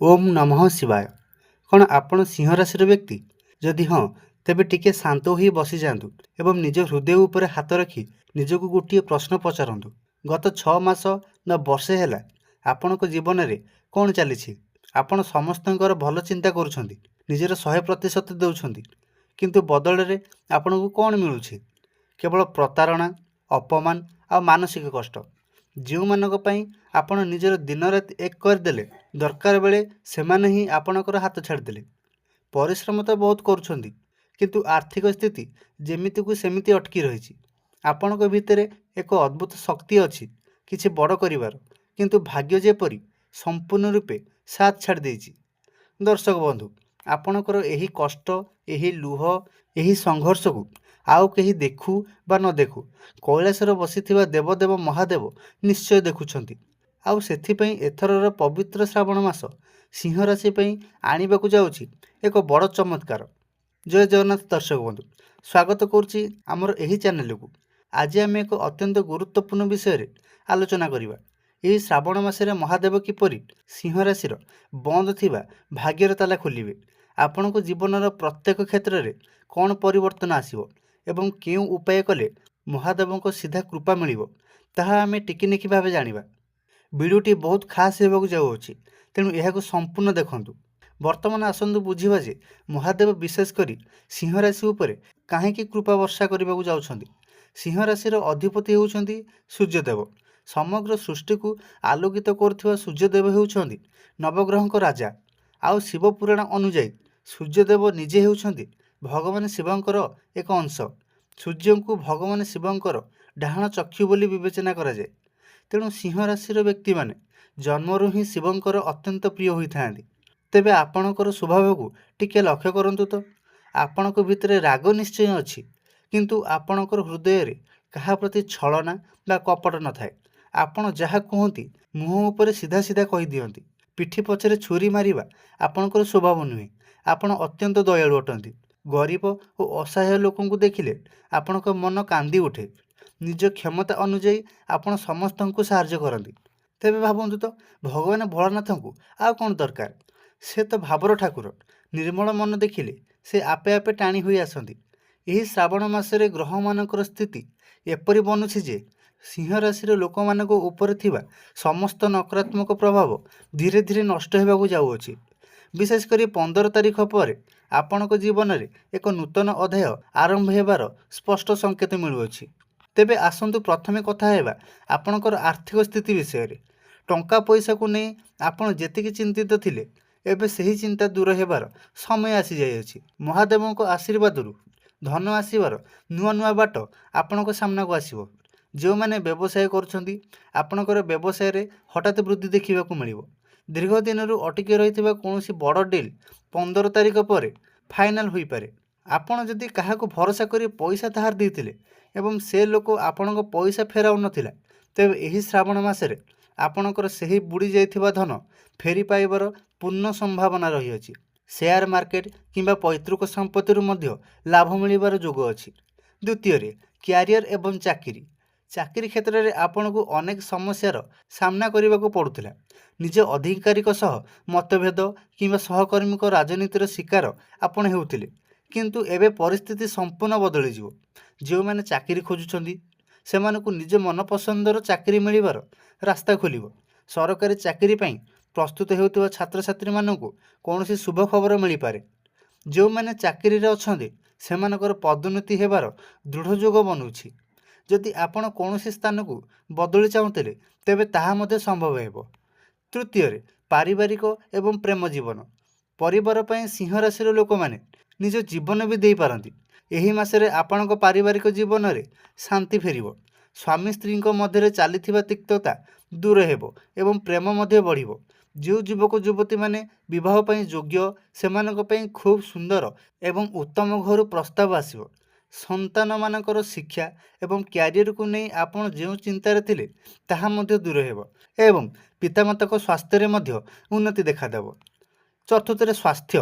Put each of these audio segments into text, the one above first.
ଓମ୍ ନମଃ ଶିବାୟ। କ'ଣ ଆପଣ ସିଂହ ରାଶିର ବ୍ୟକ୍ତି? ଯଦି ହଁ, ତେବେ ଟିକେ ଶାନ୍ତ ହୋଇ ବସିଯାଆନ୍ତୁ ଏବଂ ନିଜ ହୃଦୟ ଉପରେ ହାତ ରଖି ନିଜକୁ ଗୋଟିଏ ପ୍ରଶ୍ନ ପଚାରନ୍ତୁ। ଗତ 6 ମାସ ନା ବର୍ଷେ ହେଲା ଆପଣଙ୍କ ଜୀବନରେ କ'ଣ ଚାଲିଛି? ଆପଣ ସମସ୍ତଙ୍କର ଭଲ ଚିନ୍ତା କରୁଛନ୍ତି, ନିଜର 100% ଦେଉଛନ୍ତି, କିନ୍ତୁ ବଦଳରେ ଆପଣଙ୍କୁ କ'ଣ ମିଳୁଛି? କେବଳ ପ୍ରତାରଣା, ଅପମାନ ଆଉ ମାନସିକ କଷ୍ଟ। ଯେଉଁମାନଙ୍କ ପାଇଁ ଆପଣ ନିଜର ଦିନରାତି ଏକ କରିଦେଲେ, ଦରକାର ବେଳେ ସେମାନେ ହିଁ ଆପଣଙ୍କର ହାତ ଛାଡ଼ିଦେଲେ। ପରିଶ୍ରମ ତ ବହୁତ କରୁଛନ୍ତି, କିନ୍ତୁ ଆର୍ଥିକ ସ୍ଥିତି ଯେମିତିକୁ ସେମିତି ଅଟକି ରହିଛି। ଆପଣଙ୍କ ଭିତରେ ଏକ ଅଦ୍ଭୁତ ଶକ୍ତି ଅଛି କିଛି ବଡ଼ କରିବାର, କିନ୍ତୁ ଭାଗ୍ୟ ଯେପରି ସମ୍ପୂର୍ଣ୍ଣ ରୂପେ ସାଥ ଛାଡ଼ି ଦେଇଛି। ଦର୍ଶକ ବନ୍ଧୁ, ଆପଣଙ୍କର ଏହି କଷ୍ଟ, ଏହି ଲୁହ, ଏହି ସଂଘର୍ଷକୁ ଆଉ କେହି ଦେଖୁ ବା ନ ଦେଖୁ, କୈଳାସରେ ବସିଥିବା ଦେବଦେବ ମହାଦେବ ନିଶ୍ଚୟ ଦେଖୁଛନ୍ତି। ଆଉ ସେଥିପାଇଁ ଏଥରର ପବିତ୍ର ଶ୍ରାବଣ ମାସ ସିଂହ ରାଶି ପାଇଁ ଆଣିବାକୁ ଯାଉଛି ଏକ ବଡ଼ ଚମତ୍କାର। ଜୟ ଜଗନ୍ନାଥ ଦର୍ଶକ ବନ୍ଧୁ, ସ୍ୱାଗତ କରୁଛି ଆମର ଏହି ଚ୍ୟାନେଲକୁ। ଆଜି ଆମେ ଏକ ଅତ୍ୟନ୍ତ ଗୁରୁତ୍ୱପୂର୍ଣ୍ଣ ବିଷୟରେ ଆଲୋଚନା କରିବା। ଏହି ଶ୍ରାବଣ ମାସରେ ମହାଦେବ କିପରି ସିଂହ ରାଶିର ବନ୍ଦ ଥିବା ଭାଗ୍ୟର ତାଲା ଖୋଲିବେ, ଆପଣଙ୍କ ଜୀବନର ପ୍ରତ୍ୟେକ କ୍ଷେତ୍ରରେ କ'ଣ ପରିବର୍ତ୍ତନ ଆସିବ ଏବଂ କେଉଁ ଉପାୟ କଲେ ମହାଦେବଙ୍କ ସିଧା କୃପା ମିଳିବ, ତାହା ଆମେ ଟିକିନିଖି ଭାବେ ଜାଣିବା। ଭିଡ଼ିଓଟି ବହୁତ ଖାସ୍ ହେବାକୁ ଯାଉଅଛି, ତେଣୁ ଏହାକୁ ସମ୍ପୂର୍ଣ୍ଣ ଦେଖନ୍ତୁ। ବର୍ତ୍ତମାନ ଆସନ୍ତୁ ବୁଝିବା ଯେ ମହାଦେବ ବିଶେଷ କରି ସିଂହ ରାଶି ଉପରେ କାହିଁକି କୃପା ବର୍ଷା କରିବାକୁ ଯାଉଛନ୍ତି। ସିଂହ ରାଶିର ଅଧିପତି ହେଉଛନ୍ତି ସୂର୍ଯ୍ୟଦେବ। ସମଗ୍ର ସୃଷ୍ଟିକୁ ଆଲୋକିତ କରୁଥିବା ସୂର୍ଯ୍ୟଦେବ ହେଉଛନ୍ତି ନବଗ୍ରହଙ୍କ ରାଜା। ଆଉ ଶିବ ପୁରାଣ ଅନୁଯାୟୀ ସୂର୍ଯ୍ୟଦେବ ନିଜେ ହେଉଛନ୍ତି ଭଗବାନ ଶିବଙ୍କର ଏକ ଅଂଶ। ସୂର୍ଯ୍ୟଙ୍କୁ ଭଗବାନ ଶିବଙ୍କର ଡାହାଣ ଚକ୍ଷୁ ବୋଲି ବିବେଚନା କରାଯାଏ। ତେଣୁ ସିଂହ ରାଶିର ବ୍ୟକ୍ତିମାନେ ଜନ୍ମରୁ ହିଁ ଶିବଙ୍କର ଅତ୍ୟନ୍ତ ପ୍ରିୟ ହୋଇଥାନ୍ତି। ତେବେ ଆପଣଙ୍କର ସ୍ୱଭାବକୁ ଟିକେ ଲକ୍ଷ୍ୟ କରନ୍ତୁ ତ। ଆପଣଙ୍କ ଭିତରେ ରାଗ ନିଶ୍ଚୟ ଅଛି, କିନ୍ତୁ ଆପଣଙ୍କର ହୃଦୟରେ କାହା ପ୍ରତି ଛଳନା ବା କପଟ ନଥାଏ। ଆପଣ ଯାହା କୁହନ୍ତି ମୁହଁ ଉପରେ ସିଧା ସିଧା କହିଦିଅନ୍ତି। ପିଠି ପଛରେ ଛୁରୀ ମାରିବା ଆପଣଙ୍କର ସ୍ୱଭାବ ନୁହେଁ। ଆପଣ ଅତ୍ୟନ୍ତ ଦୟାଳୁ ଅଟନ୍ତି। ଗରିବ ଓ ଅସହାୟ ଲୋକଙ୍କୁ ଦେଖିଲେ ଆପଣଙ୍କ ମନ କାନ୍ଦି ଉଠେ। ନିଜ କ୍ଷମତା ଅନୁଯାୟୀ ଆପଣ ସମସ୍ତଙ୍କୁ ସାହାଯ୍ୟ କରନ୍ତି। ତେବେ ଭାବନ୍ତୁ ତ, ଭଗବାନ ଭୋଳାନାଥଙ୍କୁ ଆଉ କ'ଣ ଦରକାର? ସେ ତ ଭାବର ଠାକୁର। ନିର୍ମଳ ମନ ଦେଖିଲେ ସେ ଆପେ ଆପେ ଟାଣି ହୋଇ ଆସନ୍ତି। ଏହି ଶ୍ରାବଣ ମାସରେ ଗ୍ରହମାନଙ୍କର ସ୍ଥିତି ଏପରି ବନୁଛି ଯେ ସିଂହ ରାଶିର ଲୋକମାନଙ୍କ ଉପରେ ଥିବା ସମସ୍ତ ନକାରାତ୍ମକ ପ୍ରଭାବ ଧୀରେ ଧୀରେ ନଷ୍ଟ ହେବାକୁ ଯାଉଅଛି। ବିଶେଷ କରି 15 ତାରିଖ ପରେ ଆପଣଙ୍କ ଜୀବନରେ ଏକ ନୂତନ ଅଧ୍ୟାୟ ଆରମ୍ଭ ହେବାର ସ୍ପଷ୍ଟ ସଂକେତ ମିଳୁଅଛି। ତେବେ ଆସନ୍ତୁ ପ୍ରଥମେ କଥା ହେବା ଆପଣଙ୍କର ଆର୍ଥିକ ସ୍ଥିତି ବିଷୟରେ। ଟଙ୍କା ପଇସାକୁ ନେଇ ଆପଣ ଯେତିକି ଚିନ୍ତିତ ଥିଲେ, ଏବେ ସେହି ଚିନ୍ତା ଦୂର ହେବାର ସମୟ ଆସିଯାଇଅଛି। ମହାଦେବଙ୍କ ଆଶୀର୍ବାଦରୁ ଧନ ଆସିବାର ନୂଆ ନୂଆ ବାଟ ଆପଣଙ୍କ ସାମ୍ନାକୁ ଆସିବ। ଯେଉଁମାନେ ବ୍ୟବସାୟ କରୁଛନ୍ତି, ଆପଣଙ୍କର ବ୍ୟବସାୟରେ ହଠାତ୍ ବୃଦ୍ଧି ଦେଖିବାକୁ ମିଳିବ। ଦୀର୍ଘ ଦିନରୁ ଅଟକି ରହିଥିବା କୌଣସି ବଡ଼ ଡିଲ୍ 15 ତାରିଖ ପରେ ଫାଇନାଲ୍ ହୋଇପାରେ। ଆପଣ ଯଦି କାହାକୁ ଭରସା କରି ପଇସା ଧାର ଦେଇଥିଲେ ଏବଂ ସେ ଲୋକ ଆପଣଙ୍କ ପଇସା ଫେରାଉ ନଥିଲା, ତେବେ ଏହି ଶ୍ରାବଣ ମାସରେ ଆପଣଙ୍କର ସେହି ବୁଡ଼ି ଯାଇଥିବା ଧନ ଫେରି ପାଇବାର ପୂର୍ଣ୍ଣ ସମ୍ଭାବନା ରହିଅଛି। ସେୟାର ମାର୍କେଟ କିମ୍ବା ପୈତୃକ ସମ୍ପତ୍ତିରୁ ମଧ୍ୟ ଲାଭ ମିଳିବାର ଯୋଗ ଅଛି। ଦ୍ୱିତୀୟରେ, କ୍ୟାରିୟର ଏବଂ ଚାକିରି। ଚାକିରି କ୍ଷେତ୍ରରେ ଆପଣଙ୍କୁ ଅନେକ ସମସ୍ୟାର ସାମ୍ନା କରିବାକୁ ପଡ଼ୁଥିଲା। ନିଜ ଅଧିକାରୀଙ୍କ ସହ ମତଭେଦ କିମ୍ବା ସହକର୍ମୀଙ୍କ ରାଜନୀତିର ଶିକାର ଆପଣ ହେଉଥିଲେ, କିନ୍ତୁ ଏବେ ପରିସ୍ଥିତି ସମ୍ପୂର୍ଣ୍ଣ ବଦଳିଯିବ। ଯେଉଁମାନେ ଚାକିରି ଖୋଜୁଛନ୍ତି, ସେମାନଙ୍କୁ ନିଜ ମନପସନ୍ଦର ଚାକିରି ମିଳିବାର ରାସ୍ତା ଖୋଲିବ। ସରକାରୀ ଚାକିରି ପାଇଁ ପ୍ରସ୍ତୁତ ହେଉଥିବା ଛାତ୍ରଛାତ୍ରୀମାନଙ୍କୁ କୌଣସି ଶୁଭ ଖବର ମିଳିପାରେ। ଯେଉଁମାନେ ଚାକିରିରେ ଅଛନ୍ତି, ସେମାନଙ୍କର ପଦୋନ୍ନତି ହେବାର ଦୃଢ଼ ଯୋଗ ବନୁଛି। ଯଦି ଆପଣ କୌଣସି ସ୍ଥାନକୁ ବଦଳି ଚାହୁଁଥିଲେ, ତେବେ ତାହା ମଧ୍ୟ ସମ୍ଭବ ହେବ। ତୃତୀୟରେ, ପାରିବାରିକ ଏବଂ ପ୍ରେମ ଜୀବନ। ପରିବାର ପାଇଁ ସିଂହ ରାଶିର ଲୋକମାନେ ନିଜ ଜୀବନ ବି ଦେଇପାରନ୍ତି। ଏହି ମାସରେ ଆପଣଙ୍କ ପାରିବାରିକ ଜୀବନରେ ଶାନ୍ତି ଫେରିବ। ସ୍ୱାମୀ ସ୍ତ୍ରୀଙ୍କ ମଧ୍ୟରେ ଚାଲିଥିବା ତିକ୍ତତା ଦୂର ହେବ ଏବଂ ପ୍ରେମ ମଧ୍ୟ ବଢ଼ିବ। ଯେଉଁ ଯୁବକ ଯୁବତୀମାନେ ବିବାହ ପାଇଁ ଯୋଗ୍ୟ, ସେମାନଙ୍କ ପାଇଁ ଖୁବ୍ ସୁନ୍ଦର ଏବଂ ଉତ୍ତମ ଘରୁ ପ୍ରସ୍ତାବ ଆସିବ। ସନ୍ତାନମାନଙ୍କର ଶିକ୍ଷା ଏବଂ କ୍ୟାରିୟରକୁ ନେଇ ଆପଣ ଯେଉଁ ଚିନ୍ତାରେ ଥିଲେ, ତାହା ମଧ୍ୟ ଦୂର ହେବ ଏବଂ ପିତାମାତାଙ୍କ ସ୍ୱାସ୍ଥ୍ୟରେ ମଧ୍ୟ ଉନ୍ନତି ଦେଖାଦେବ। ଚତୁର୍ଥରେ,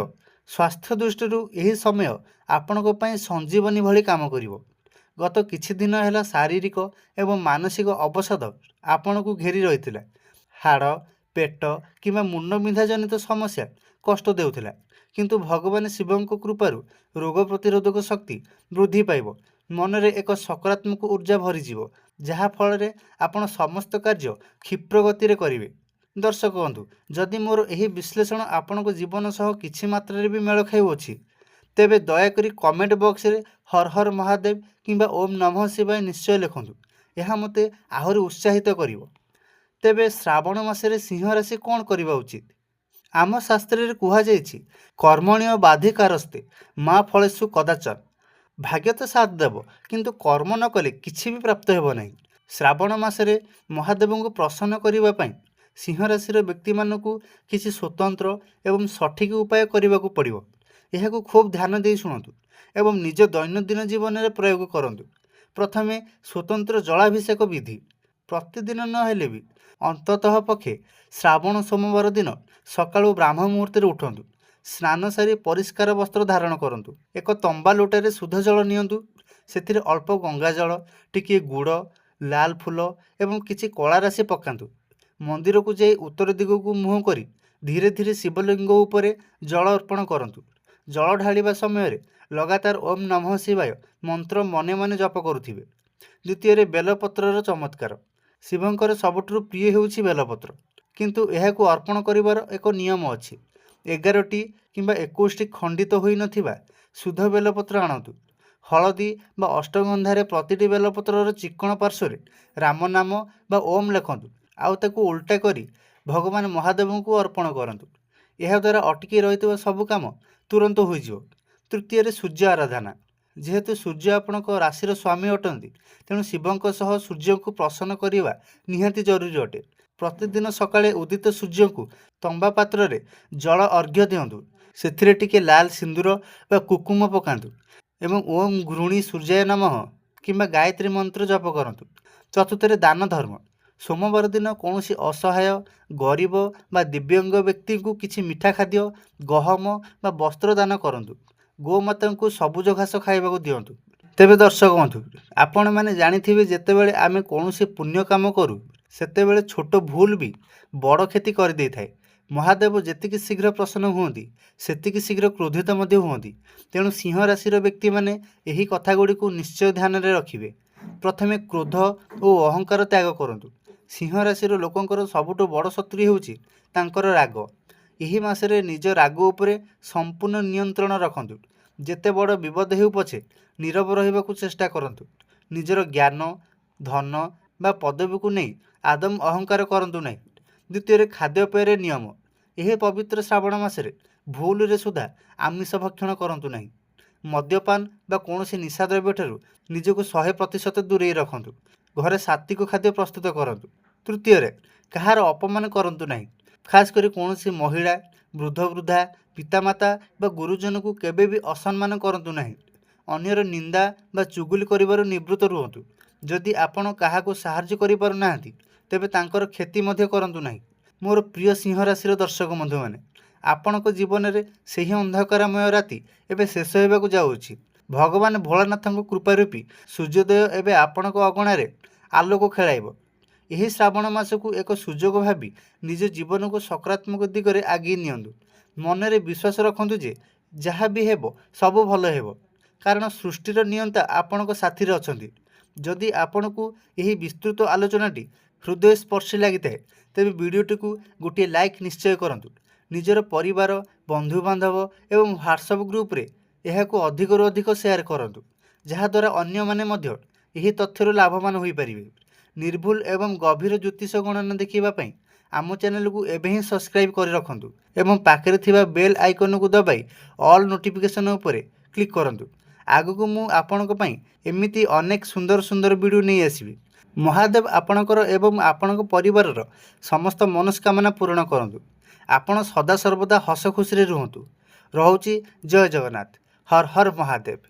ସ୍ୱାସ୍ଥ୍ୟ ଦୃଷ୍ଟିରୁ ଏହି ସମୟ ଆପଣଙ୍କ ପାଇଁ ସଞ୍ଜୀବନୀ ଭଳି କାମ କରିବ। ଗତ କିଛି ଦିନ ହେଲା ଶାରୀରିକ ଏବଂ ମାନସିକ ଅବସାଦ ଆପଣଙ୍କୁ ଘେରି ରହିଥିଲା। ହାଡ଼, ପେଟ କିମ୍ବା ମୁଣ୍ଡବିନ୍ଧା ଜନିତ ସମସ୍ୟା କଷ୍ଟ ଦେଉଥିଲା, କିନ୍ତୁ ଭଗବାନ ଶିବଙ୍କ କୃପାରୁ ରୋଗ ପ୍ରତିରୋଧକ ଶକ୍ତି ବୃଦ୍ଧି ପାଇବ, ମନରେ ଏକ ସକାରାତ୍ମକ ଊର୍ଜା ଭରିଯିବ, ଯାହାଫଳରେ ଆପଣ ସମସ୍ତ କାର୍ଯ୍ୟ କ୍ଷିପ୍ର ଗତିରେ କରିବେ। ଦର୍ଶକ ବନ୍ଧୁ, ଯଦି ମୋର ଏହି ବିଶ୍ଳେଷଣ ଆପଣଙ୍କ ଜୀବନ ସହ କିଛି ମାତ୍ରାରେ ବି ମେଳ ଖାଉଅଛି, ତେବେ ଦୟାକରି କମେଣ୍ଟ ବକ୍ସରେ ହର ହର ମହାଦେବ କିମ୍ବା ଓମ୍ ନମଃ ଶିବାୟ ନିଶ୍ଚୟ ଲେଖନ୍ତୁ। ଏହା ମୋତେ ଆହୁରି ଉତ୍ସାହିତ କରିବ। ତେବେ ଶ୍ରାବଣ ମାସରେ ସିଂହ ରାଶି କ'ଣ କରିବା ଉଚିତ? ଆମ ଶାସ୍ତ୍ରରେ କୁହାଯାଇଛି, କର୍ମଣ୍ୟ ବାଧିକାରସ୍ତେ ମା ଫଳେଷୁ କଦାଚନ। ଭାଗ୍ୟ ତ ସାଥ ଦେବ, କିନ୍ତୁ କର୍ମ ନ କଲେ କିଛି ବି ପ୍ରାପ୍ତ ହେବ ନାହିଁ। ଶ୍ରାବଣ ମାସରେ ମହାଦେବଙ୍କୁ ପ୍ରସନ୍ନ କରିବା ପାଇଁ ସିଂହ ରାଶିର ବ୍ୟକ୍ତିମାନଙ୍କୁ କିଛି ସ୍ୱତନ୍ତ୍ର ଏବଂ ସଠିକ୍ ଉପାୟ କରିବାକୁ ପଡ଼ିବ। ଏହାକୁ ଖୁବ୍ ଧ୍ୟାନ ଦେଇ ଶୁଣନ୍ତୁ ଏବଂ ନିଜ ଦୈନନ୍ଦିନ ଜୀବନରେ ପ୍ରୟୋଗ କରନ୍ତୁ। ପ୍ରଥମେ ସ୍ୱତନ୍ତ୍ର ଜଳାଭିଷେକ ବିଧି। ପ୍ରତିଦିନ ନହେଲେ ବି ଅନ୍ତତଃ ପକ୍ଷେ ଶ୍ରାବଣ ସୋମବାର ଦିନ ସକାଳୁ ବ୍ରାହ୍ମ ମୁହୂର୍ତ୍ତରେ ଉଠନ୍ତୁ। ସ୍ନାନ ସାରି ପରିଷ୍କାର ବସ୍ତ୍ର ଧାରଣ କରନ୍ତୁ। ଏକ ତମ୍ବା ଲୋଟାରେ ଶୁଦ୍ଧ ଜଳ ନିଅନ୍ତୁ। ସେଥିରେ ଅଳ୍ପ ଗଙ୍ଗା ଜଳ, ଟିକିଏ ଗୁଡ଼, ଲାଲ ଫୁଲ ଏବଂ କିଛି କଳା ରାଶି ପକାନ୍ତୁ। ମନ୍ଦିରକୁ ଯାଇ ଉତ୍ତର ଦିଗକୁ ମୁହଁ କରି ଧୀରେ ଧୀରେ ଶିବଲିଙ୍ଗ ଉପରେ ଜଳ ଅର୍ପଣ କରନ୍ତୁ। ଜଳ ଢାଳିବା ସମୟରେ ଲଗାତାର ଓମ୍ ନମଃ ଶିବାୟ ମନ୍ତ୍ର ମନେ ମନେ ଜପ କରୁଥିବେ। ଦ୍ୱିତୀୟରେ ବେଲପତ୍ରର ଚମତ୍କାର। ଶିବଙ୍କର ସବୁଠାରୁ ପ୍ରିୟ ହେଉଛି ବେଲପତ୍ର, କିନ୍ତୁ ଏହାକୁ ଅର୍ପଣ କରିବାର ଏକ ନିୟମ ଅଛି। 11ଟି କିମ୍ବା 21ଟି ଖଣ୍ଡିତ ହୋଇନଥିବା ଶୁଦ୍ଧ ବେଲପତ୍ର ଆଣନ୍ତୁ। ହଳଦୀ ବା ଅଷ୍ଟଗନ୍ଧାରେ ପ୍ରତିଟି ବେଲପତ୍ରର ଚିକ୍କଣ ପାର୍ଶ୍ୱରେ ରାମ ନାମ ବା ଓମ୍ ଲେଖନ୍ତୁ, ଆଉ ତାକୁ ଉଲ୍ଟା କରି ଭଗବାନ ମହାଦେବଙ୍କୁ ଅର୍ପଣ କରନ୍ତୁ। ଏହାଦ୍ୱାରା ଅଟକି ରହିଥିବା ସବୁ କାମ ତୁରନ୍ତ ହୋଇଯିବ। ତୃତୀୟରେ ସୂର୍ଯ୍ୟ ଆରାଧନା। ଯେହେତୁ ସୂର୍ଯ୍ୟ ଆପଣଙ୍କ ରାଶିର ସ୍ୱାମୀ ଅଟନ୍ତି, ତେଣୁ ଶିବଙ୍କ ସହ ସୂର୍ଯ୍ୟଙ୍କୁ ପ୍ରସନ୍ନ କରିବା ନିହାତି ଜରୁରୀ ଅଟେ। ପ୍ରତିଦିନ ସକାଳେ ଉଦିତ ସୂର୍ଯ୍ୟଙ୍କୁ ତମ୍ବା ପାତ୍ରରେ ଜଳ ଅର୍ଘ୍ୟ ଦିଅନ୍ତୁ। ସେଥିରେ ଟିକେ ଲାଲ ସିନ୍ଦୁର ବା କୁକୁମ ପକାନ୍ତୁ ଏବଂ ଓମ୍ ଘୃଣୀ ସୂର୍ଯ୍ୟାୟ ନମଃ କିମ୍ବା ଗାୟତ୍ରୀ ମନ୍ତ୍ର ଜପ କରନ୍ତୁ। ଚତୁର୍ଥରେ ଦାନ ଧର୍ମ। ସୋମବାର ଦିନ କୌଣସି ଅସହାୟ, ଗରିବ ବା ଦିବ୍ୟାଙ୍ଗ ବ୍ୟକ୍ତିଙ୍କୁ କିଛି ମିଠା ଖାଦ୍ୟ, ଗହମ ବା ବସ୍ତ୍ର ଦାନ କରନ୍ତୁ। ଗୋମାତାଙ୍କୁ ସବୁଜ ଘାସ ଖାଇବାକୁ ଦିଅନ୍ତୁ। ତେବେ ଦର୍ଶକ ବନ୍ଧୁ, ଆପଣମାନେ ଜାଣିଥିବେ, ଯେତେବେଳେ ଆମେ କୌଣସି ପୁଣ୍ୟ କାମ କରୁ, ସେତେବେଳେ ଛୋଟ ଭୁଲ ବି ବଡ଼ କ୍ଷତି କରିଦେଇଥାଏ। ମହାଦେବ ଯେତିକି ଶୀଘ୍ର ପ୍ରସନ୍ନ ହୁଅନ୍ତି, ସେତିକି ଶୀଘ୍ର କ୍ରୋଧିତ ମଧ୍ୟ ହୁଅନ୍ତି। ତେଣୁ ସିଂହ ରାଶିର ବ୍ୟକ୍ତିମାନେ ଏହି କଥାଗୁଡ଼ିକୁ ନିଶ୍ଚୟ ଧ୍ୟାନରେ ରଖିବେ। ପ୍ରଥମେ କ୍ରୋଧ ଓ ଅହଙ୍କାର ତ୍ୟାଗ କରନ୍ତୁ। ସିଂହ ରାଶିର ଲୋକଙ୍କର ସବୁଠୁ ବଡ଼ ଶତ୍ରୁ ହେଉଛି ତାଙ୍କର ରାଗ। ଏହି ମାସରେ ନିଜ ରାଗ ଉପରେ ସମ୍ପୂର୍ଣ୍ଣ ନିୟନ୍ତ୍ରଣ ରଖନ୍ତୁ। ଯେତେ ବଡ଼ ବିପଦ ହେଉ ପଛେ ନୀରବ ରହିବାକୁ ଚେଷ୍ଟା କରନ୍ତୁ। ନିଜର ଜ୍ଞାନ, ଧନ ବା ପଦବୀକୁ ନେଇ ଆଦମ ଅହଙ୍କାର କରନ୍ତୁ ନାହିଁ। ଦ୍ୱିତୀୟରେ ଖାଦ୍ୟପେୟରେ ନିୟମ। ଏହି ପବିତ୍ର ଶ୍ରାବଣ ମାସରେ ଭୁଲରେ ସୁଦ୍ଧା ଆମିଷ ଭକ୍ଷଣ କରନ୍ତୁ ନାହିଁ। ମଦ୍ୟପାନ ବା କୌଣସି ନିଶାଦ୍ରବ୍ୟଠାରୁ ନିଜକୁ 100% ଦୂରେଇ ରଖନ୍ତୁ। ଘରେ ସାତ୍ତ୍ୱିକ ଖାଦ୍ୟ ପ୍ରସ୍ତୁତ କରନ୍ତୁ। ତୃତୀୟରେ କାହାର ଅପମାନ କରନ୍ତୁ ନାହିଁ। ଖାସ୍ କରି କୌଣସି ମହିଳା, ବୃଦ୍ଧ ବୃଦ୍ଧା, ପିତାମାତା ବା ଗୁରୁଜନଙ୍କୁ କେବେ ବି ଅସମ୍ମାନ କରନ୍ତୁ ନାହିଁ। ଅନ୍ୟର ନିନ୍ଦା ବା ଚୁଗୁଲି କରିବାରୁ ନିବୃତ୍ତ ରୁହନ୍ତୁ। ଯଦି ଆପଣ କାହାକୁ ସାହାଯ୍ୟ କରିପାରୁନାହାନ୍ତି, ତେବେ ତାଙ୍କର କ୍ଷତି ମଧ୍ୟ କରନ୍ତୁ ନାହିଁ। ମୋର ପ୍ରିୟ ସିଂହ ରାଶିର ଦର୍ଶକ ବନ୍ଧୁମାନେ, ଆପଣଙ୍କ ଜୀବନରେ ସେହି ଅନ୍ଧକାରମୟ ରାତି ଏବେ ଶେଷ ହେବାକୁ ଯାଉଛି। ଭଗବାନ ଭୋଳାନାଥଙ୍କ କୃପାରୂପୀ ସୂର୍ଯ୍ୟୋଦୟ ଏବେ ଆପଣଙ୍କ ଅଗଣାରେ ଆଲୋକ ଖେଳାଇବ। ଏହି ଶ୍ରାବଣ ମାସକୁ ଏକ ସୁଯୋଗ ଭାବି ନିଜ ଜୀବନକୁ ସକାରାତ୍ମକ ଦିଗରେ ଆଗେଇ ନିଅନ୍ତୁ। ମନରେ ବିଶ୍ୱାସ ରଖନ୍ତୁ ଯେ ଯାହା ବି ହେବ ସବୁ ଭଲ ହେବ, କାରଣ ସୃଷ୍ଟିର ନିୟନ୍ତା ଆପଣଙ୍କ ସାଥିରେ ଅଛନ୍ତି। ଯଦି ଆପଣଙ୍କୁ ଏହି ବିସ୍ତୃତ ଆଲୋଚନାଟି ହୃଦୟସ୍ପର୍ଶୀ ଲାଗିଥାଏ, ତେବେ ଭିଡ଼ିଓଟିକୁ ଗୋଟିଏ ଲାଇକ୍ ନିଶ୍ଚୟ କରନ୍ତୁ। ନିଜର ପରିବାର, ବନ୍ଧୁବାନ୍ଧବ ଏବଂ ହ୍ୱାଟ୍ସଆପ୍ ଗ୍ରୁପରେ ଏହାକୁ ଅଧିକରୁ ଅଧିକ ସେୟାର କରନ୍ତୁ, ଯାହାଦ୍ୱାରା ଅନ୍ୟମାନେ ମଧ୍ୟ ଏହି ତଥ୍ୟରୁ ଲାଭବାନ ହୋଇପାରିବେ। ନିର୍ଭୁଲ ଏବଂ ଗଭୀର ଜ୍ୟୋତିଷ ଗଣନା ଦେଖିବା ପାଇଁ ଆମ ଚ୍ୟାନେଲକୁ ଏବେ ହିଁ ସବସ୍କ୍ରାଇବ୍ କରି ରଖନ୍ତୁ ଏବଂ ପାଖରେ ଥିବା ବେଲ୍ ଆଇକନକୁ ଦବାଇ ଅଲ୍ ନୋଟିଫିକେସନ୍ ଉପରେ କ୍ଲିକ୍ କରନ୍ତୁ। ଆଗକୁ ମୁଁ ଆପଣଙ୍କ ପାଇଁ ଏମିତି ଅନେକ ସୁନ୍ଦର ସୁନ୍ଦର ଭିଡ଼ିଓ ନେଇ ଆସିବି। ମହାଦେବ ଆପଣଙ୍କର ଏବଂ ଆପଣଙ୍କ ପରିବାରର ସମସ୍ତ ମନସ୍କାମନା ପୂରଣ କରନ୍ତୁ। ଆପଣ ସଦାସର୍ବଦା ହସ ଖୁସିରେ ରୁହନ୍ତୁ। ରହୁଛି। ଜୟ ଜଗନ୍ନାଥ। ହର ହର ମହାଦେବ।